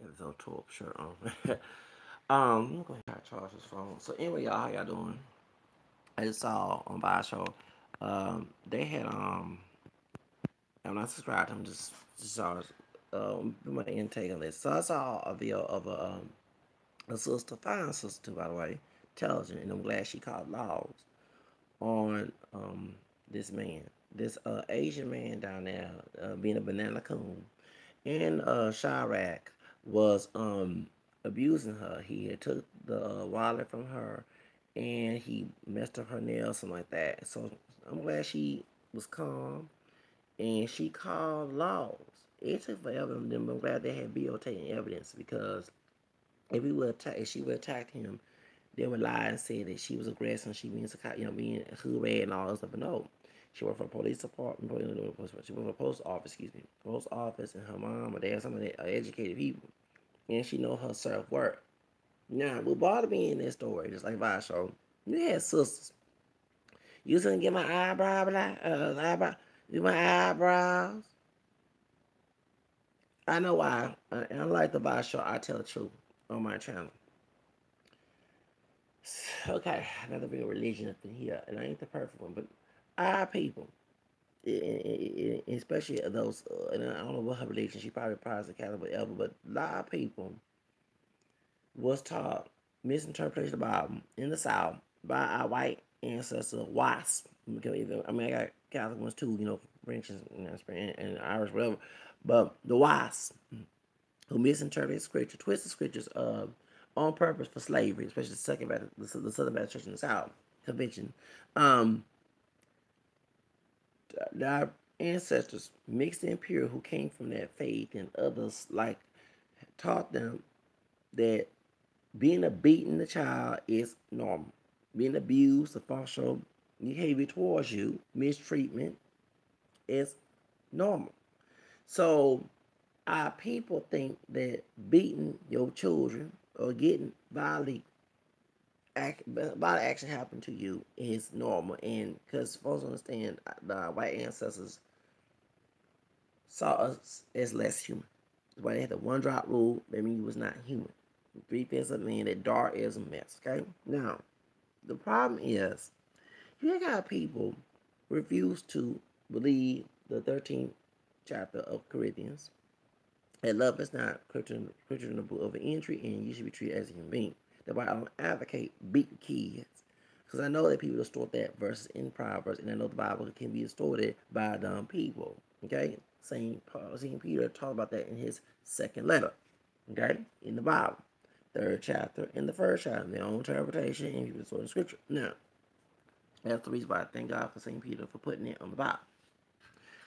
Get his old tore up shirt on. I'm going to charge his phone. So anyway, y'all, how y'all doing? I just saw on Show, they had I'm not subscribed. I'm just saw my intake on this. So I saw a video of a sister, fine sister too, by the way, intelligent, and I'm glad she called laws on this man, this Asian man down there, being a banana coon, and Chirac was abusing her. He had took the wallet from her, and he messed up her nails, something like that. So I'm glad she was calm, and she called laws. It took forever, and I'm glad they had videotaping evidence because if she would have attacked him, they would lie and say that she was aggressive. She means, being hood red and all that stuff. But no, she worked for a police department. She worked for a post office. Excuse me, post office, and her mom or dad, some of the educated people, and she know her self worth. Now, what bothered me in this story, just like Vi show, you had sisters. You was gonna get my do my eyebrows. I know why. And I like the Vi show. I tell the truth on my channel. Okay, another real religion up in here, and I ain't the perfect one, but our people, especially those, and I don't know what her religion, she probably Protestant, Catholic, whatever, but a lot of people was taught misinterpretation of the Bible in the South by our white ancestor, wasp. I mean, I got Catholic ones too, French and Irish, whatever, but the wasp who misinterpreted scripture, twisted scriptures on purpose for slavery, especially the Southern Baptist Church in the South Convention. Um, our ancestors, mixed and pure, who came from that faith, and others like taught them that being a beaten the child is normal. Being abused, the partial behavior towards you, mistreatment is normal. So our people think that beating your children or getting violent action happen to you is normal, and because folks understand the white ancestors saw us as less human. That's why they had the one drop rule. That means you was not human. 3/5 of man that dark is a mess. Okay, now the problem is you got people refuse to believe the 13th chapter of Corinthians. And love is not questionable of entry, and you should be treated as a human being. That's why I don't advocate beating kids. Because I know that people distort that verse in Proverbs, and I know the Bible can be distorted by dumb people. Okay? Saint Peter talked about that in his second letter. Okay? In the Bible. Third chapter and the first chapter. Their own interpretation and people distorting scripture. Now, that's the reason why I thank God for Saint Peter for putting it on the Bible.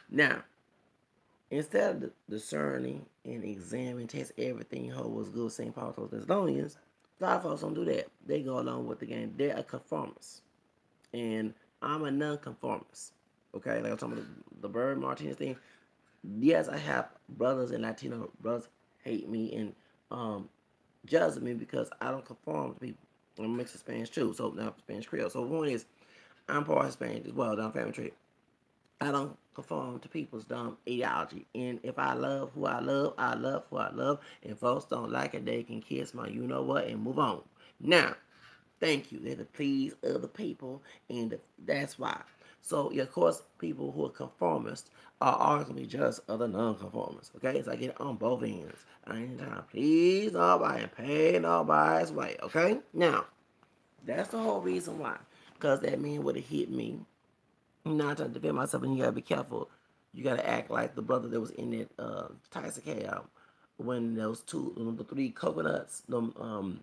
Now, instead of discerning and examining, test everything, hold was good, St. Paul told the Thessalonians, a lot of folks don't do that. They go along with the game. They're a conformist. And I'm a non-conformist. Okay, like I'm talking about the Bird Martinez thing. Yes, I have brothers and Latino brothers hate me and judge me because I don't conform to people. I'm mixed with Spanish too, so now Spanish Creole. So one is I'm part Spanish as well, down family tree. I don't conform to people's dumb ideology. And if I love who I love who I love. And folks don't like it, they can kiss my you know what and move on. Now, thank you. They're to please other people, and that's why. So, yeah, of course, people who are conformists are always going to be just other non-conformists. Okay, so I get it on both ends. I ain't trying to please nobody and pay nobody's way. Okay, now that's the whole reason why. Because that man would have hit me. I'm not trying to defend myself, and you gotta be careful. You gotta act like the brother that was in that Tyson cab when those the three coconuts, them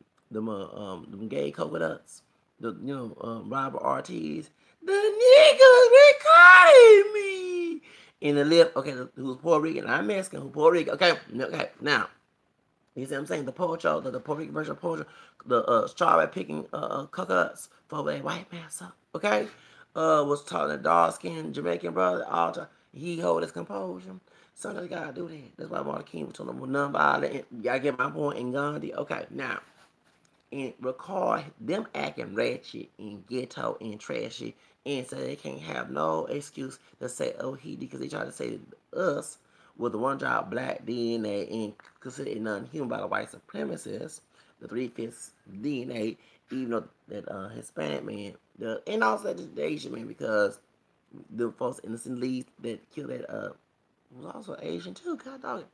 gay coconuts, Robert Ortiz, the niggas recording me in the lift. Okay, who's Puerto Rican? I'm Mexican. Who Puerto Rican? Okay, now. You see what I'm saying? The poetry, the Puerto Rican version of poetry, the strawberry picking coconuts for a white man, so, okay? Was taught a dark-skinned Jamaican brother, all time. He hold his composure. Sometimes you gotta do that. That's why Martin King was telling them non-violent. Y'all get my point in Gandhi? Okay, now, and record them acting ratchet and ghetto and trashy and so they can't have no excuse to say, oh, he did, because they try to say to us with the one drop black DNA and considered non-human by the white supremacists, the 3/5 DNA, even though that Hispanic man, and also the Asian man, because the folks in the St. Louis that killed that was also Asian too. God dog.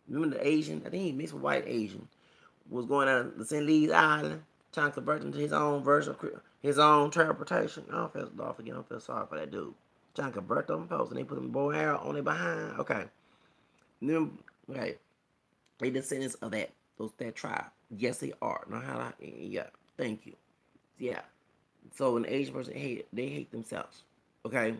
Remember the Asian? I think he mixed with white Asian. Was going down the St. Louis Island trying to convert him to his own version, his own interpretation. I don't feel sorry for that dude. Trying to convert them folks and they put them bow hair on their behind. Okay. Them, okay. They descendants of that tribe. Yes, they are. Know how I, yeah. Thank you. Yeah. So an Asian person they hate themselves. Okay?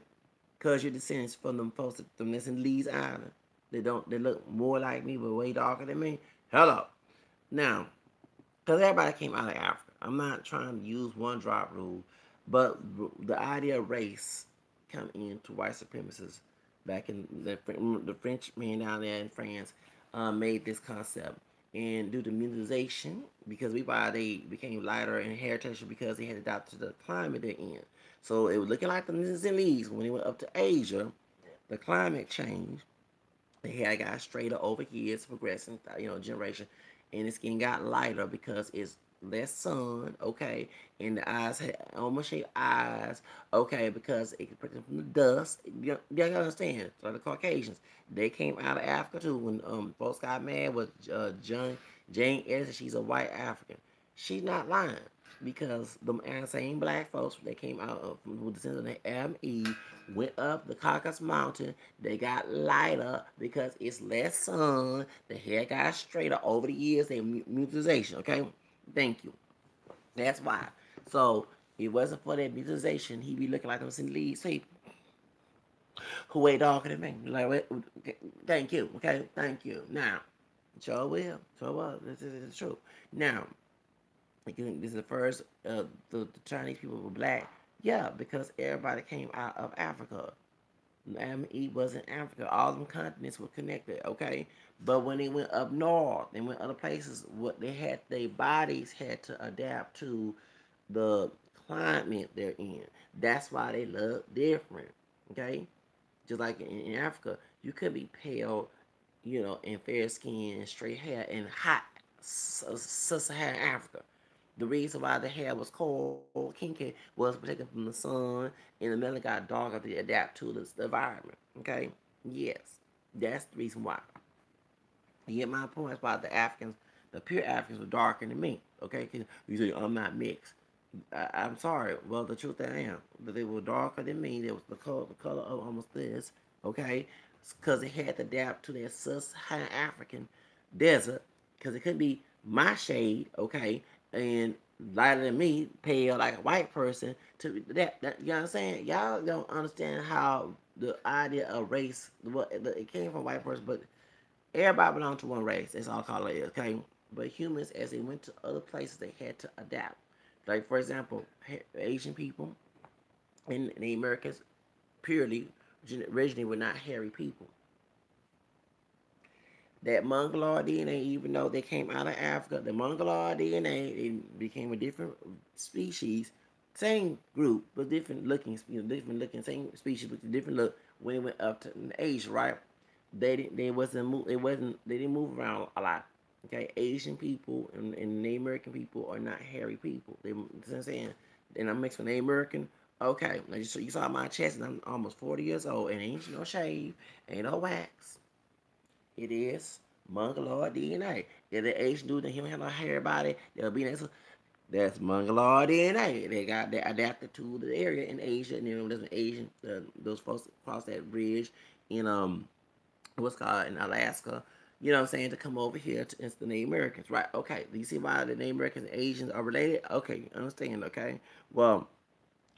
Cause you're descendants from them folks from this in Lee's Island. They look more like me but way darker than me. Hello. Now, because everybody came out of Africa. I'm not trying to use one drop rule, but the idea of race come into white supremacists back in the French man down there in France made this concept. And due to mutilization, because they became lighter in heritage because they had adapted to the climate they're in. So it was looking like the Nizzalis when they went up to Asia, the climate changed. The hair got straighter over here. It's progressing, generation, and the skin got lighter because it's less sun, okay, and the eyes had almost shaped eyes, okay, because it could protect them from the dust. You understand? So the Caucasians, they came out of Africa too. When folks got mad with Jane Edison, she's a white African. She's not lying because the same black folks that came out of the descendants of the Adam Eve went up the Caucasus Mountain. They got lighter because it's less sun. The hair got straighter over the years. They mutilization. Okay, thank you. That's why. So if it wasn't for that mutilization, he'd be looking like them St. Lee's people who way darker than me. Like, okay, thank you. Okay, thank you. Now, sure will. Sure will. This is true. Now, this is the first the Chinese people were black. Yeah, because everybody came out of Africa. Adam and Eve was in Africa. All them continents were connected, okay? But when they went up north, they went other places, what they had, their bodies had to adapt to the climate they're in. That's why they look different, okay? Just like in Africa, you could be pale, and fair skin, straight hair, in hot sub-Saharan Africa. The reason why the hair was cold, kinky, was protected from the sun, and the melon got darker to adapt to the environment. Okay? Yes. That's the reason why. You get my point? That's why the Africans, the pure Africans, were darker than me. Okay? Cause you say, I'm not mixed. I'm sorry. Well, the truth I am. But they were darker than me. There was the color of almost this. Okay? Because they had to adapt to that sub-Saharan African desert. Because it couldn't be my shade. Okay? And lighter than me, pale like a white person. To that you know what I'm saying? Y'all don't understand how the idea of race, it came from a white person, but everybody belonged to one race. That's all color is, okay? But humans, as they went to other places, they had to adapt. Like, for example, Asian people and the Americans purely originally were not hairy people. That Mongoloid DNA, even though they came out of Africa, the Mongoloid DNA, they became a different species, same group, but different looking, same species, but different look when it went up to Asia, right? They didn't move around a lot. Okay, Asian people and Native American people are not hairy people. You know what I'm saying? And I'm mixed with Native American. Okay, now so you saw my chest, and I'm almost 40 years old, and ain't no shave, ain't no wax. It is Mongoloid DNA. If the Asian dude and him have a hair body, they'll be next. That's Mongoloid DNA. They adapted to the area in Asia, and then there's an Asian those folks across that bridge in what's called in Alaska. You know what I'm saying, to come over here to the Native Americans, right? Okay, do you see why the Native Americans and Asians are related? Okay, understand, okay? Well,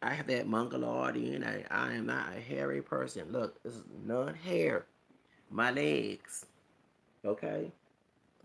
I have that Mongoloid DNA. I am not a hairy person. Look, this is none hair. My legs. Okay?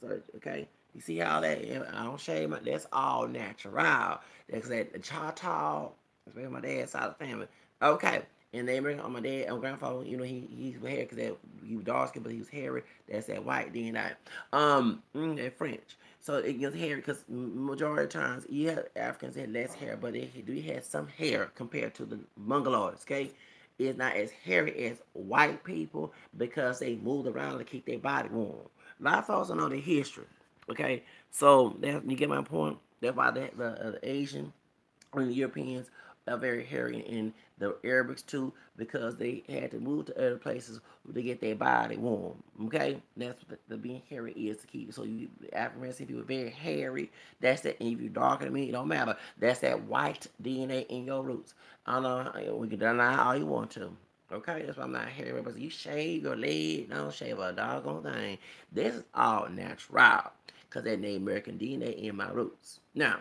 So, okay? You see how that, I don't shave my, that's all natural. That's that the Choctaw, that's my dad's side of the family. Okay. And they bring on my dad, on grandfather, he's hair because he was dark skin, but he was hairy. That's that white DNA. That French. So it gets hairy because majority of times, Africans had less hair, but they do have some hair compared to the Mongoloids, okay? is not as hairy as white people because they moved around to keep their body warm. A lot of folks don't know the history. Okay, so that, you get my point. That's why the Asian and the Europeans are very hairy, and the Arabics too, because they had to move to other places to get their body warm. Okay, that's what the being hairy is to keep. So you African American people are very hairy. That's that. And if you're darker than me, it don't matter. That's that white DNA in your roots. I don't know. We can deny all you want to. Okay, that's why I'm not hairy. But you shave your leg, don't shave a doggone thing. This is all natural, cause that Native American DNA in my roots. Now,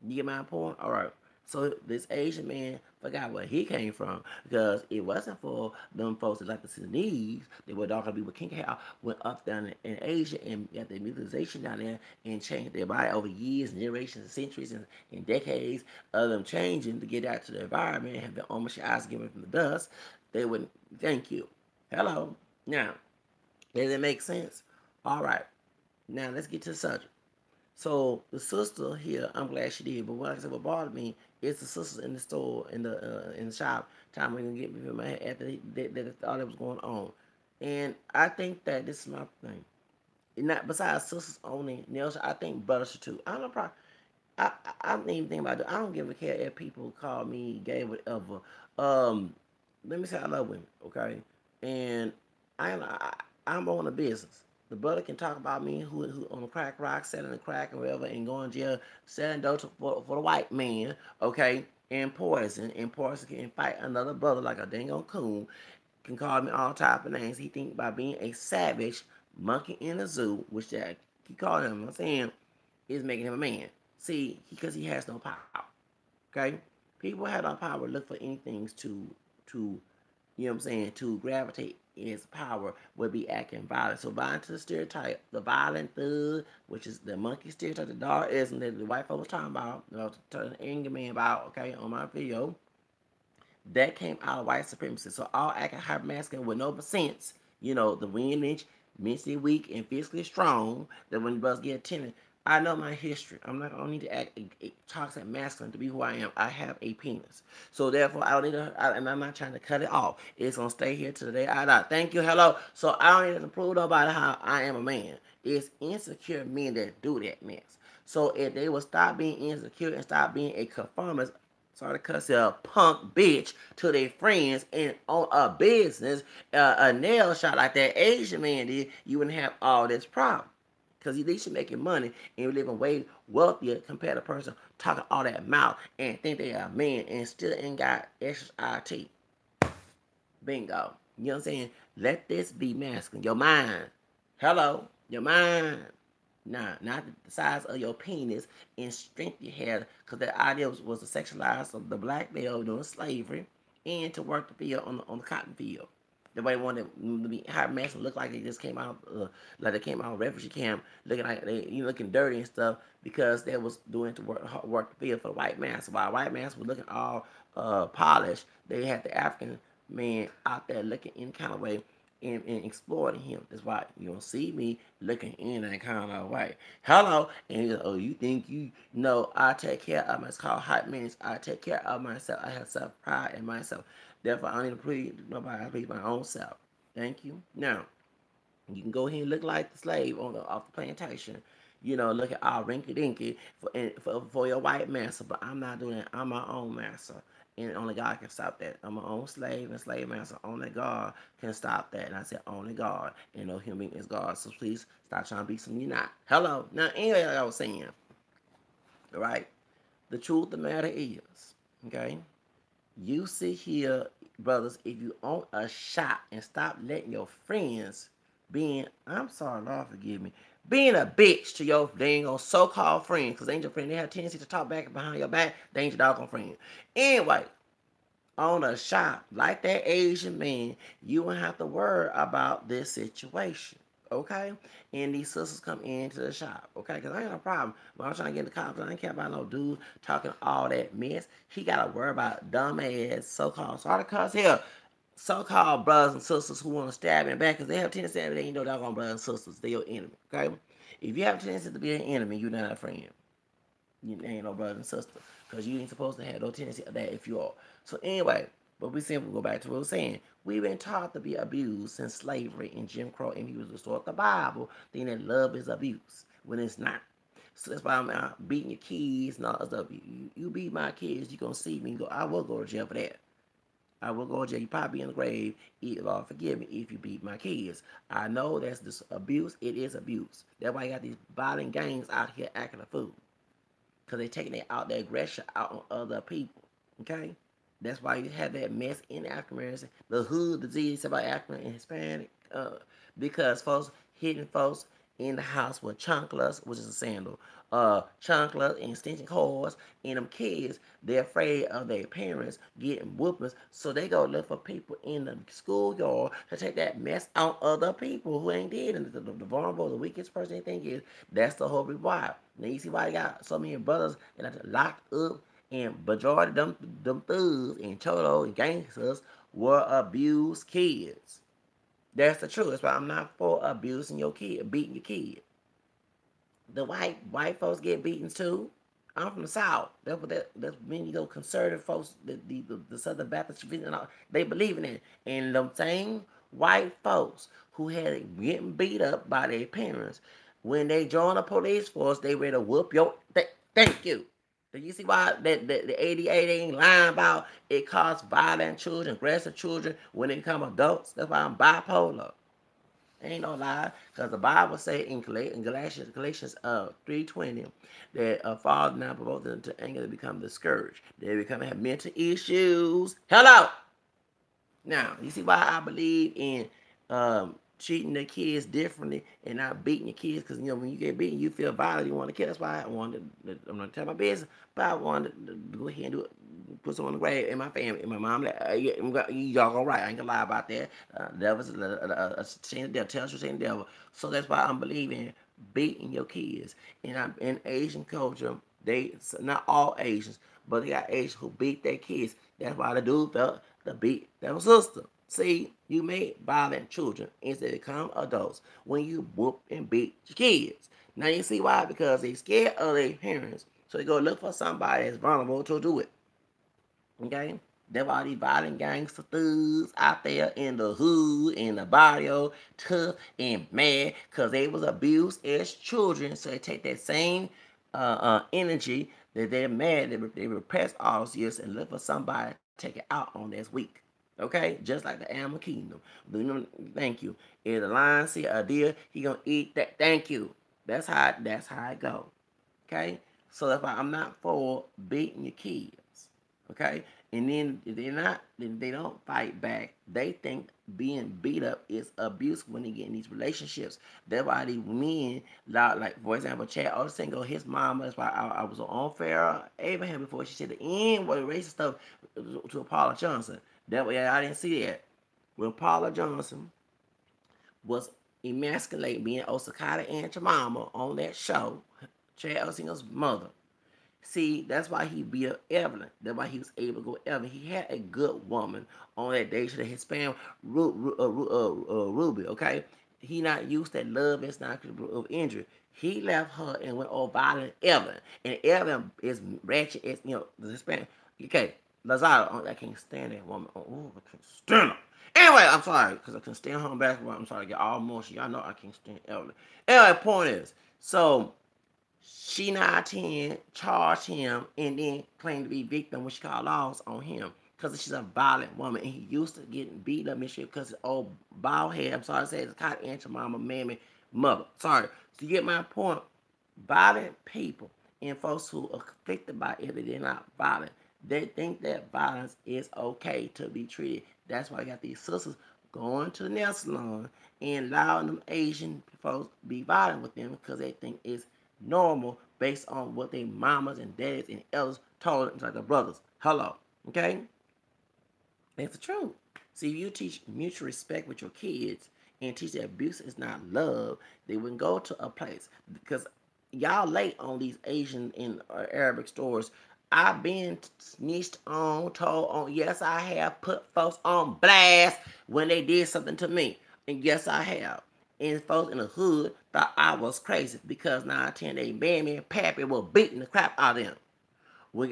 you get my point? All right. So this Asian man forgot where he came from because it wasn't for them folks that like the Sudanese. They were darker people with king hair went up down in Asia and got their mutilization down there and changed their body over years and generations and centuries and decades of them changing to get out to the environment and have their own eyes given from the dust. They wouldn't thank you. Hello. Now, does it make sense? All right. Now let's get to the subject. So the sister here, I'm glad she did. But what I said, what bothered me is the sisters in the store, in the shop, trying to get me from my head after all that was going on. And I think that this is my thing. And not besides sisters owning nail shop, I think brothers should too. I don't know. I don't even think about it. I don't give a care if people call me gay, whatever. Um, Let me say I love women, okay? And I'm on a business. The brother can talk about me who on the crack rock, selling the crack or whatever, and going to jail, selling dope for the white man, okay? And poison can fight another brother like a dang on coon, can call me all type of names. He think by being a savage monkey in a zoo, which that he called him, I'm saying, is making him a man. See, because he has no power. Okay? People have no power look for anything to you know what I'm saying, to gravitate its power would be acting violent. So buying to the stereotype, the violent thug, which is the monkey stereotype, the dog is, and that the white folks talking about, you know, the angry man about, okay, on my video, that came out of white supremacy. So all acting hyper masculine with no sense, you know, the wind inch, mentally weak and physically strong, that when the brothers get attention, I know my history. I don't need to act toxic masculine to be who I am. I have a penis. So therefore, I don't need to, I'm not trying to cut it off. It's going to stay here to the day I die. Thank you, hello. So I don't need to prove nobody how I am a man. It's insecure men that do that mess. So if they will stop being insecure and stop being a conformist, sorry to cuss a punk bitch to their friends and on a business, a nail shop like that Asian man did, you wouldn't have all this problem. Because at least you're making money and you're living way wealthier compared to a person talking all that mouth and think they are a man and still ain't got extra IT. Bingo. You know what I'm saying? Let this be masculine. Your mind. Hello. Your mind. Nah, not the size of your penis and strength you had, because the idea was to sexualize the black male during slavery and to work the field on the cotton field. Nobody wanted to be high masculine, look like they just came out, like they came out of refugee camp, looking like they looking dirty and stuff, because they was doing to work the field for the white man. So while white man was looking all polished, they had the African man out there looking any kind of way and exploiting him. That's why you don't see me looking in that kind of way. Hello, and he goes, oh, you think you know I take care of myself? It's called hype minutes. I take care of myself. I have self pride in myself. Therefore, I don't need to please nobody. I please my own self. Thank you. Now, you can go ahead and look like the slave off the plantation. You know, look at all rinky dinky for your white master, but I'm not doing that. I'm my own master. And only God can stop that. I'm my own slave and slave master. Only God can stop that. And I said only God. And no human is God. So please stop trying to be something you're not. Hello. Now, anyway, like I was saying, all right? The truth of the matter is, okay? You sit here, brothers, if you own a shop and stop letting your friends being, I'm sorry, Lord forgive me, being a bitch to your dang on so-called friends, because they ain't your friend. They have a tendency to talk back behind your back. They ain't your doggone friend. Anyway, on a shop like that Asian man, you won't have to worry about this situation. Okay? And these sisters come into the shop. Okay? Because I ain't no problem. When I'm trying to get in the cops, I ain't care about no dude talking all that mess. He got to worry about dumb ass so-called, sorry to cuss here, so-called brothers and sisters who want to stab him back because they have a tendency to say they ain't no doggone brothers and sisters. They're your enemy. Okay? If you have a tendency to be an enemy, you're not a friend. You ain't no brother and sister. Because you ain't supposed to have no tendency of that if you are. So anyway, But we simply go back to what we're saying. We've been taught to be abused since slavery and Jim Crow, and he was restored the Bible, then that love is abuse when it's not. So that's why I'm out beating your kids and all that stuff. You beat my kids, you gonna see me and go, I will go to jail for that. I will go to jail. You probably be in the grave. Lord, forgive me if you beat my kids. I know that's this abuse. It is abuse. That's why you got these violent gangs out here acting a fool. Because they taking their aggression out on other people. Okay? That's why you have that mess in African Americans. The hood disease about African and Hispanic. Because folks hitting folks in the house with chanclas, which is a sandal, chanclas and extension cords, and them kids, they're afraid of their parents getting whoopings, so they go look for people in the schoolyard to take that mess on other people who ain't dead. And the vulnerable, the weakest person they think is, that's the whole reason why. Now you see why you got so many brothers that are locked up, and majority of them thugs and cholos and gangsters were abused kids. That's the truth. That's why I'm not for abusing your kid, beating your kid. The white folks get beaten too. I'm from the South. That's many of those conservative folks, the Southern Baptist, they believe in it. And them same white folks who had it getting beat up by their parents, when they join the police force, they ready to whoop your. Thank you. Do you see why the 88 ain't lying about it causes violent children, aggressive children when they become adults? That's why I'm bipolar. Ain't no lie, because the Bible say in Galatians 3:20 that father now provoke them to anger to become discouraged. They become have mental issues. Hello. Now you see why I believe in treating the kids differently and not beating your kids, because when you get beaten, you feel violent, you want to kill. That's why I'm gonna tell my business, but I wanted to go ahead and do it. Put someone in the grave in my family, and my mom like, yeah, y'all all right. I ain't gonna lie about that. Devil's saying the devil, tell us you're saying the devil. So that's why I'm believing beating your kids. And I'm in Asian culture. They not all Asians, but they got Asians who beat their kids. That's why the dude felt the beat their sister. See, you made violent children instead of become adults when you whoop and beat your kids. Now you see why? Because they scared of their parents, so they go look for somebody that's vulnerable to do it. Okay? There are all these violent gangster thugs out there in the hood, in the barrio, tough and mad, because they was abused as children. So they take that same energy that they're mad, they repress all those years and look for somebody to take it out on that's weak. Okay? Just like the animal kingdom. Thank you. If the lion see a deer, he gonna eat that. Thank you. That's how it go. Okay? So that's why I'm not for beating your kids. Okay? And then if they're not, then they don't fight back. They think being beat up is abuse when they get in these relationships. That's why these men, like for example, Chad Olsen go his mama. That's why I was on Fair Abraham before she said the N word racist stuff to Paula Johnson. That way I didn't see that. When Paula Johnson was emasculating being Osakata and Chamama on that show, Chad Olsen's mother. See, that's why he beat up Evelyn. That's why he was able to go with Evelyn. He had a good woman on that day. So that Hispanic Ruby, okay? He not used that love and not of injury. He left her and went all violent Evelyn. And Evelyn is ratchet as, the Hispanic. Okay, Lazaro, I can't stand that woman. Oh, I can't stand her. Anyway, I'm sorry, because I can stand her basketball. I'm sorry, I get all emotional. Y'all know I can't stand Evelyn. Anyway, point is, so she 9-10, charged him, and then claimed to be victim when she called laws on him because she's a violent woman, and he used to getting beat up and shit because his old bald head. I'm sorry to say, it's caught into mama, mammy, mother. Sorry. So you get my point. Violent people and folks who are conflicted by it, they're not violent. They think that violence is okay to be treated. That's why I got these sisters going to the nail salon and allowing them Asian folks be violent with them because they think it's normal based on what their mamas and daddies and elders told them, like their brothers. Hello. Okay? That's the truth. See, if you teach mutual respect with your kids and teach that abuse is not love, they wouldn't go to a place. Because y'all late on these Asian and Arabic stores. I've been snitched on, told on. Yes, I have put folks on blast when they did something to me. And yes, I have. And folks in the hood thought I was crazy because 9-10 they mammy and pappy were beating the crap out of them.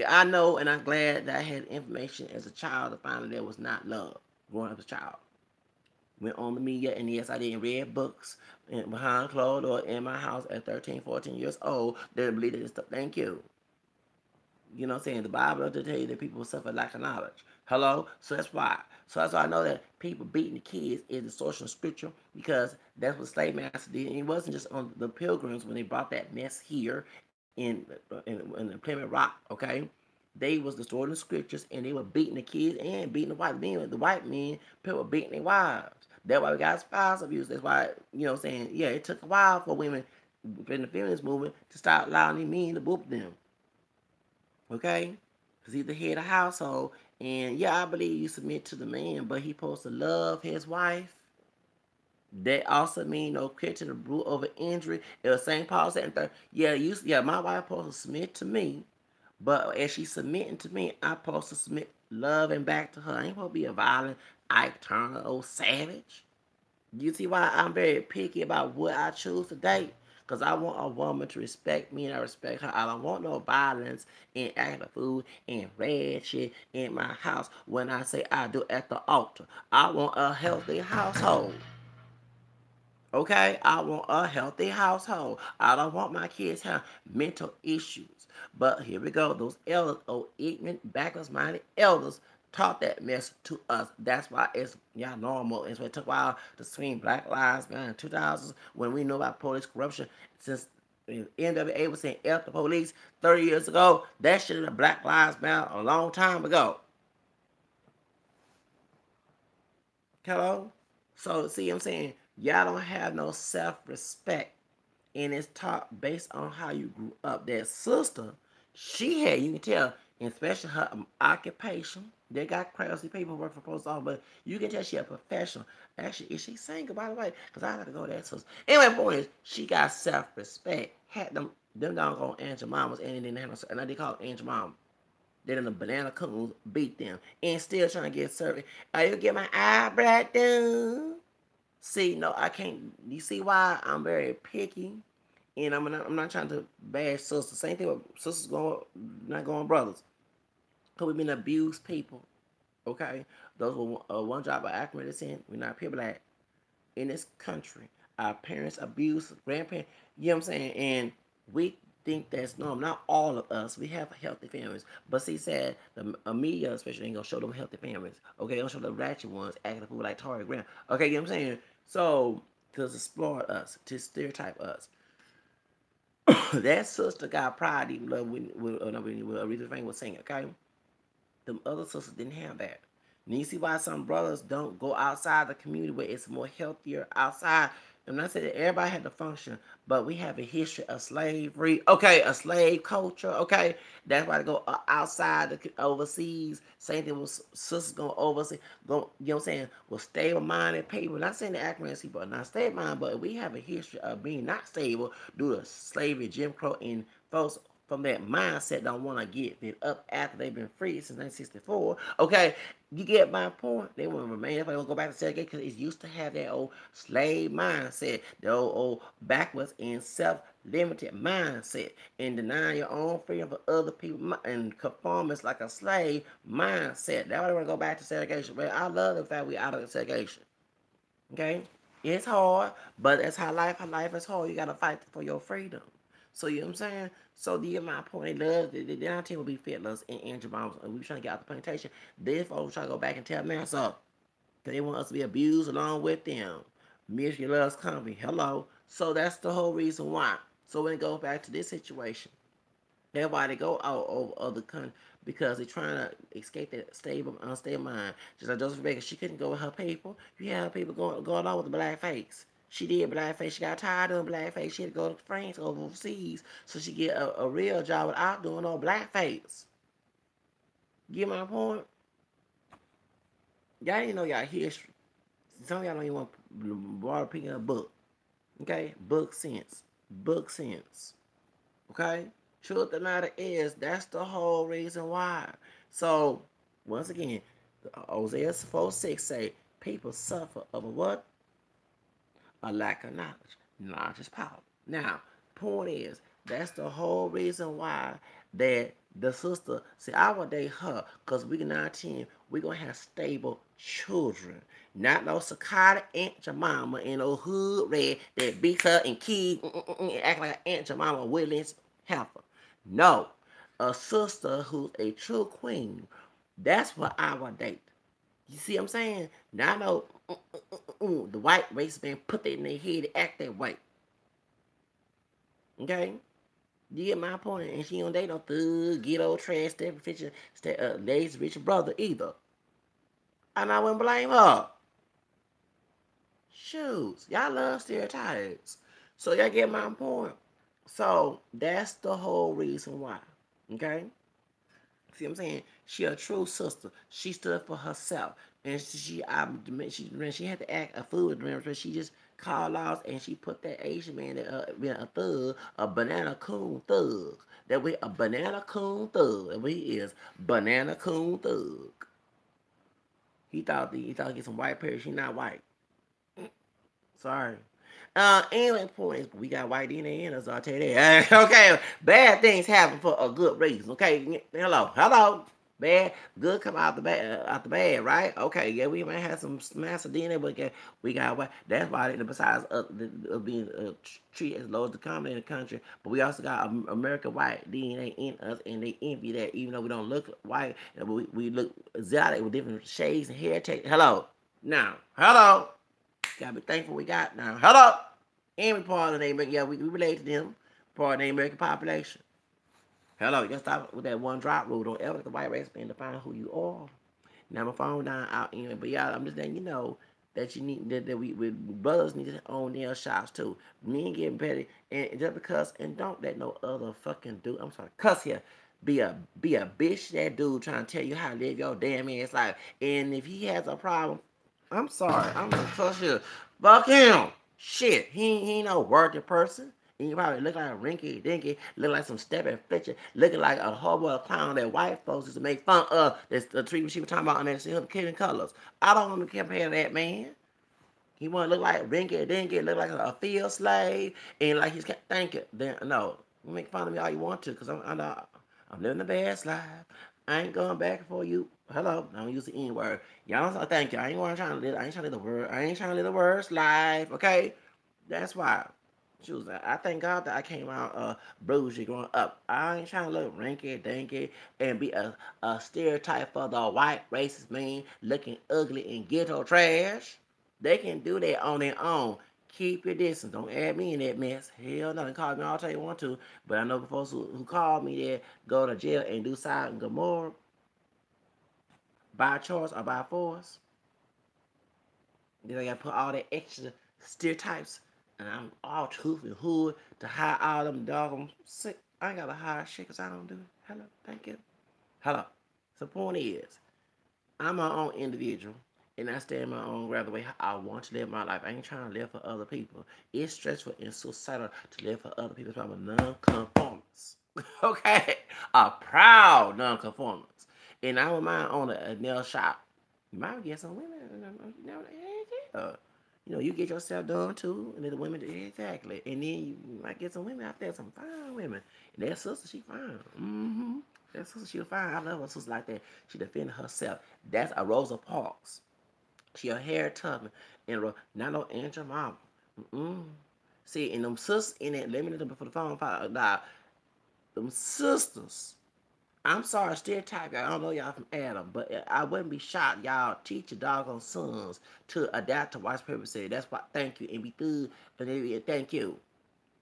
I know, and I'm glad that I had information as a child to find that there was not love growing up as a child. Went on the media, and yes, I didn't read books behind closed or in my house at 13, 14 years old. Didn't believe this stuff. Thank you. You know what I'm saying? The Bible does tell you that people suffer lack of knowledge. Hello? So that's why. So that's why I know that people beating the kids is the source of scripture, because that's what slave masters did. And it wasn't just on the pilgrims when they brought that mess here in the Plymouth Rock, okay? They was distorting the scriptures, and they were beating the kids and beating the white men. The white men, people were beating their wives. That's why we got spouse abuse. That's why, you know what I'm saying? Yeah, it took a while for women in the feminist movement to start allowing these men to whoop them. Okay? Because he's the head of the household. And yeah, I believe you submit to the man, but he supposed to love his wife. That also mean no care to the root over injury. It was St. Paul said, yeah, my wife supposed to submit to me, but as she's submitting to me, I'm supposed to submit loving back to her. I ain't supposed to be a violent, Ike Turner, old savage. You see why I'm very picky about what I choose to date? Because I want a woman to respect me and I respect her. I don't want no violence and acting food and red shit in my house when I say I do at the altar. I want a healthy household. Okay, I want a healthy household. I don't want my kids to have mental issues. But here we go. Those elders, oh ignorant, backwards minded elders, taught that mess to us. That's why it's normal. It's why it took a while to swing Black Lives Matter in 2000s when we know about police corruption. Since the NWA was saying F the police 30 years ago, that should have been Black Lives Matter a long time ago. Hello? So see what I'm saying? Y'all don't have no self-respect. And it's taught based on how you grew up. That sister, she had, you can tell, especially her occupation. They got crazy people work for post office, but you can tell she a professional. Actually, is she single, by the way? Because I got to go to that sister. Anyway, point is, she got self-respect. Had them doggone Angel Mamas, and they didn't have no, and they call Angel Mama. Then the banana coons beat them and still trying to get served. Are you get my eyebrow done? See, no, I can't. You see why I'm very picky, and I'm not trying to bash sisters. Same thing with sisters going, not going brothers. Cause we've been abused people. Okay, those were one job of African descent. We're not pure black in this country. Our parents abuse, grandparents. You know what I'm saying? And we think that's normal. Not all of us. We have healthy families. But see, said the media especially ain't gonna show them healthy families. Okay, don't show the ratchet ones acting fool like Tory Graham. Okay, you know what I'm saying? So to exploit us, to stereotype us. That sister got pride even love when Aretha Franklin was singing. Okay, them other sisters didn't have that. And you see why some brothers don't go outside the community where it's more healthier outside. I'm not saying that everybody had to function, but we have a history of slavery. Okay, a slave culture. Okay, that's why they go outside, overseas. Same thing with sisters going overseas. Go, you know what I'm saying? With stable-minded people. Not saying the African people are not stable-minded, but we have a history of being not stable due to slavery, Jim Crow, and folks from that mindset don't want to get it up after they've been free since 1964. Okay, you get my point? They want to remain if they don't go back to segregation because it's used to have that old slave mindset, the old backwards and self-limited mindset, and denying your own freedom for other people and conformance like a slave mindset. That's why they want to go back to segregation. But I love the fact we're out of segregation. Okay? It's hard, but that's how life is hard. You gotta fight for your freedom. So you know what I'm saying? So do you get my point? They love they our team will be fitless and Andrew Bombs, and we trying to get out the plantation. These folks try to go back and tell man up. They want us to be abused along with them. Michigan loves company. Hello. So that's the whole reason why. So when it goes back to this situation, that's why they go out over other countries because they're trying to escape that stable, unstable mind. Just like Joseph Baker, she couldn't go with her people. You had her people going on with the black face. She did blackface. She got tired of doing blackface. She had to go to France, go overseas, so she get a real job without doing no blackface. Get my point? Y'all didn't know y'all history. Some of y'all don't even want to borrow picking a book. Okay? Book sense. Book sense. Okay? Truth of the matter is, that's the whole reason why. So, once again, Hosea 4:6 say, people suffer over what? A lack of knowledge. Knowledge is power. Now, point is, That's the whole reason why that the sister said, I would date her because we can 19, we're going to have stable children. Not no cicada Aunt Jemima and no hood red that beats her and kids and act like Aunt Jemima Williams helper. No. A sister who's a true queen. That's what I would date. You see what I'm saying? Now I know the white race man put that in their head to act that way. Okay? You get my point? And she don't date no thug, ghetto, trash, lazy rich brother either. And I wouldn't blame her. Shoes. Y'all love stereotypes. So y'all get my point. So that's the whole reason why. Okay? See what I'm saying? She a true sister. She stood for herself. And when she had to act a fool, remember, she just called laws and she put that Asian man being a thug, a banana coon thug. That way, a banana coon thug. That way he is banana coon thug. He thought he'd get some white parents. She not white. Sorry. Anyway, point is we got white DNA in us. I'll tell you that. Okay, bad things happen for a good reason. Okay, hello. Bad, good come out the bad, right? Okay, yeah, we might have some massive DNA, but we got white. That's why, besides being treated as low as the common in the country, but we also got American white DNA in us, and they envy that, even though we don't look white, we look exotic with different shades and hair. Hello. Gotta be thankful we got now. Hello. And we part of the American, yeah, we relate to them. Part of the American population. Hello, you gotta stop with that one drop rule. Don't ever let the white race man define who you are. Now my phone down out anyway, but yeah, I'm just letting you know that you need that we brothers need to own nail shops too. Men getting petty and just because and don't let no other fucking dude. I'm sorry, cuss here. Be a bitch that dude trying to tell you how to live your damn ass life. And if he has a problem, I'm sorry. I'm gonna trust you. Fuck him. Shit. He ain't no working person. And you probably look like a rinky dinky, look like some stepping Fletcher, looking like a horrible clown that white folks used to make fun of. That's the treatment she was talking about on that Killing Colors. I don't want to compare to that man. He want to look like rinky dinky, look like a field slave, and like he's thank you. Then no, you make fun of me all you want to, cause I'm living the best life. I ain't going back for you. Hello, I don't use the N word. Y'all don't thank you. I ain't trying to live. I ain't trying to live the word. I ain't trying to live the worst life. Okay, that's why. Shoes. I thank God that I came out bougie growing up. I ain't trying to look rinky dinky and be a stereotype for the white racist man looking ugly and ghetto trash. They can do that on their own. Keep your distance. Don't add me in that mess. Hell no, they call me all you want to. But I know the folks who call me there go to jail and do Sodom and Gomorrah by choice or by force. Then I gotta put all that extra stereotypes and I'm all truth and hood to hide all them doggone sick. I ain't gotta hide shit because I don't do it. Hello, thank you. Hello. So the point is, I'm my own individual. And I stand my own ground the way I want to live my life. I ain't trying to live for other people. It's stressful and suicidal to live for other people. So I'm a non-conformist. Okay? A proud non-conformist. And I don't mind owning a nail shop. You might get some women. Yeah. You get yourself done too. And then the women, exactly. And then you might get some women out there, some fine women. And that sister, she fine. Mm-hmm. That sister, she fine. I love her sister like that. She defended herself. That's a Rosa Parks. She a hair Tubman and not no Angel Mama. Mm-mm. See, and them sisters in it, let me know them before the phone fire. Now, them sisters. I'm sorry, stereotype. I don't know y'all from Adam, but I wouldn't be shocked y'all teach your doggone sons to adapt to white supremacy. That's why. Thank you and be good and thank you.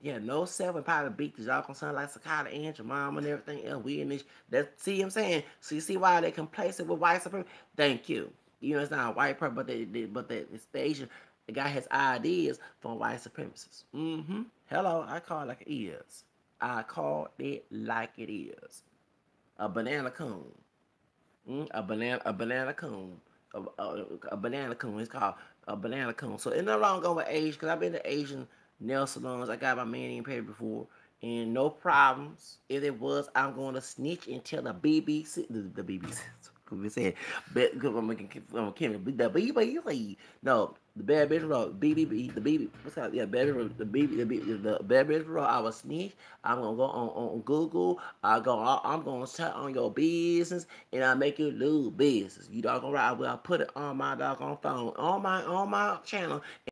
Yeah, no self and probably beat the doggone son like Sakata and your mom and everything else. Weirdness. That see what I'm saying? So you see why they complacent with white supremacy? Thank you. It's not a white person, but it's the Asian. The guy has ideas from white supremacists. Mm-hmm. Hello, I call it like it is. I call it like it is. A banana coon. A banana coon. A banana coon. It's called a banana coon. So it's no longer with Asian, because I've been to Asian nail salons. I got my man in paid before. And no problems. If it was, I'm going to snitch and tell the BBC. The BBC. We said, but I'm the BBC. No, the bad bitch road, BBB, the BB, what's that? Yeah, bad bitch, the BB, the bad bitch road. I was snitch. I'm gonna go on Google. I'm gonna chat on your business, and I make you lose business. You doggone right. I will put it on my doggone phone, on my channel,